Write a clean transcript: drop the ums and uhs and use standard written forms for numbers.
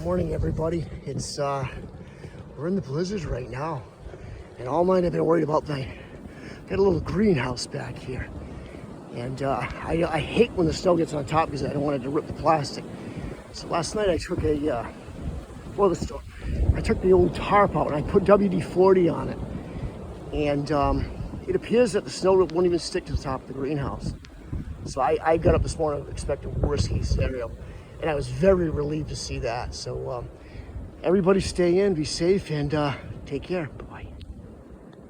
Morning, everybody. It's we're in the blizzards right now, and all night I've been worried about got a little greenhouse back here, and I hate when the snow gets on top because I don't want it to rip the plastic. So last night I took before the storm, I took the old tarp out and I put WD-40 on it, and it appears that the snow won't even stick to the top of the greenhouse. So I got up this morning expecting worst case scenario, and I was very relieved to see that. So everybody stay in, be safe, and take care.